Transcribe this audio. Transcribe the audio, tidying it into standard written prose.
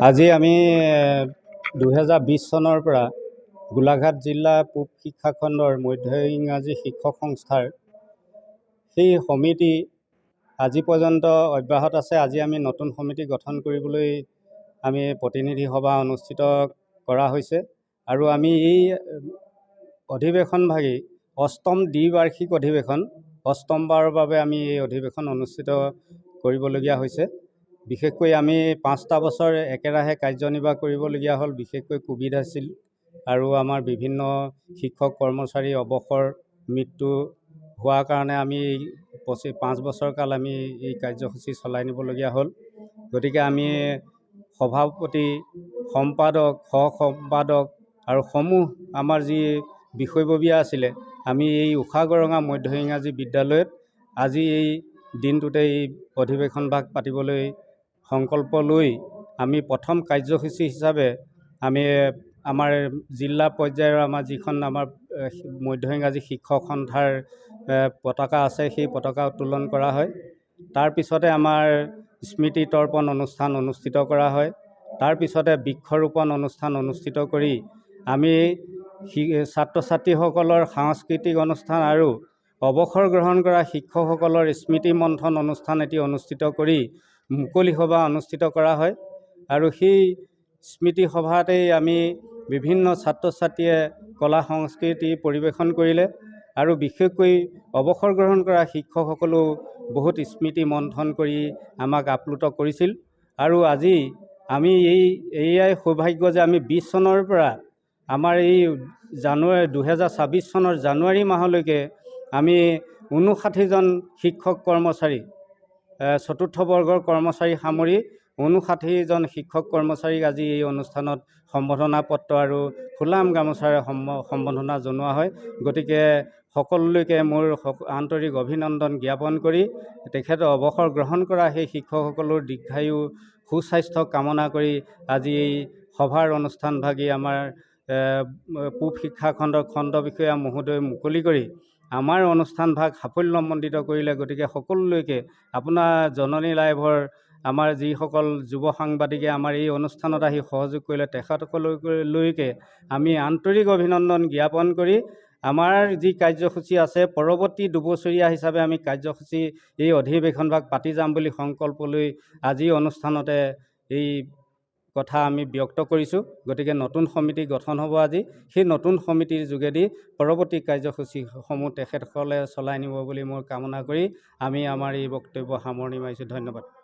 আজি আমি 2020 চনৰ পৰা গোলাঘাট জিলা পূব শিক্ষা খণ্ডৰ মধ্য ইংৰাজী শিক্ষক সংস্থাৰ সেই সমিতি আজি পৰ্যন্ত অব্যাহত আছে। আজি আমি নতুন সমিতি গঠন কৰিবলৈ আমি প্ৰতিনিধি সভা অনুষ্ঠিত কৰা হৈছে আৰু আমি এই অধিৱেশনভাগি অষ্টম দ্বিবাৰ্ষিক অধিৱেশন অষ্টমবাৰৰ বাবে আমি এই অধিৱেশন অনুষ্ঠিত কৰিবলগীয়া হৈছে। বিশেষকৈ আমি 5টা বছৰ একেৰাহে কাৰ্যনিৰ্বাহ কৰিবলগীয়া হ'ল। বিশেষকৈ কোভিড আছিল আৰু আমাৰ বিভিন্ন শিক্ষক কৰ্মচাৰী অৱসৰ মৃত্যু হোৱাৰ কাৰণে আমি 5 বছৰ কাল আমি এই কাৰ্যসূচী চলাই নিবলগীয়া হ'ল। গতিকে আমি সভাপতি, সম্পাদক, সহ-সম্পাদক আৰু সমূহ আমাৰ যি বিষয়ববীয়া আছিলে, আমি এই উষাগৰঙা মধ্য ইংৰাজী বিদ্যালয়ত আজি এই দিনটোতে এই অধিৱেশনভাগ পাতিবলৈ সংকল্প লৈ আমি প্ৰথম কাৰ্যসূচী হিচাপে আমি আমাৰ জিলা পৰ্যায়ৰ আমাৰ যিখন আমাৰ মধ্য ইংৰাজী শিক্ষক সন্থাৰ পতাকা আছে, সেই পতাকা উত্তোলন কৰা হয়। তাৰ পিছতে আমাৰ স্মৃতি তৰ্পণ অনুষ্ঠান অনুষ্ঠিত কৰা হয়। তাৰ পিছতে বৃক্ষৰোপণ অনুষ্ঠান অনুষ্ঠিত কৰি আমি ছাত্ৰ ছাত্ৰীসকলৰ সাংস্কৃতিক অনুষ্ঠান আৰু অৱসৰ গ্ৰহণ কৰা শিক্ষকসকলৰ স্মৃতি মন্থন অনুষ্ঠান এটি অনুষ্ঠিত কৰি মুকলি সভা অনুষ্ঠিত কৰা হয়। আৰু সেই স্মৃতি সভাতেই আমি বিভিন্ন ছাত্ৰ ছাত্ৰীয়ে কলা সংস্কৃতি পৰিৱেশন কৰিলে আৰু বিশেষকৈ অৱসৰ গ্ৰহণ কৰা শিক্ষকসকলেও বহুত স্মৃতি মন্থন কৰি আমাক আপ্লুত কৰিছিল। আৰু আজি আমি এয়াই সৌভাগ্য যে আমি 20 চনৰ পৰা আমাৰ এই 2026 চনৰ জানুৱাৰী মাহলৈকে আমি 59জন শিক্ষক কৰ্মচাৰী, চতুৰ্থ বৰ্গৰ কৰ্মচাৰী সামৰি 59জন শিক্ষক কৰ্মচাৰীক আজি এই অনুষ্ঠানত সম্বৰ্ধনা পত্ৰ আৰু ফুলাম গামোচাৰে সম্বৰ্ধনা জনোৱা হয়। গতিকে সকলোলৈকে মোৰ আন্তৰিক অভিনন্দন জ্ঞাপন কৰি তেখেতে অৱসৰ গ্ৰহণ কৰা সেই শিক্ষকসকলৰ দীৰ্ঘায়ু সুস্বাস্থ্য কামনা কৰি আজি এই সভাৰ অনুষ্ঠানভাগি আমাৰ পূব শিক্ষা খণ্ডৰ খণ্ড বিষয়া মহোদয় মুকলি কৰি আমাৰ অনুষ্ঠানভাগ সাফল্যমণ্ডিত কৰিলে। গতিকে সকলোলৈকে আপোনাৰ জননী লাইভৰ আমাৰ যিসকল যুৱ সাংবাদিকে আমাৰ এই অনুষ্ঠানত আহি সহযোগ কৰিলে, তেখেতসকললৈকে আমি আন্তৰিক অভিনন্দন জ্ঞাপন কৰি আমাৰ যি কাৰ্যসূচী আছে পৰৱৰ্তী দুবছৰীয়া হিচাপে আমি কাৰ্যসূচী এই অধিৱেশনভাগ পাতি যাম বুলি সংকল্প লৈ আজি অনুষ্ঠানতে এই কথা আমি ব্যক্ত কৰিছোঁ। গতিকে নতুন সমিতি গঠন হ'ব আজি। সেই নতুন সমিতিৰ যোগেদি পৰৱৰ্তী কাৰ্যসূচীসমূহ তেখেতসকলে চলাই নিব বুলি মোৰ কামনা কৰি আমি আমাৰ এই বক্তব্য সামৰণি মাৰিছোঁ। ধন্যবাদ।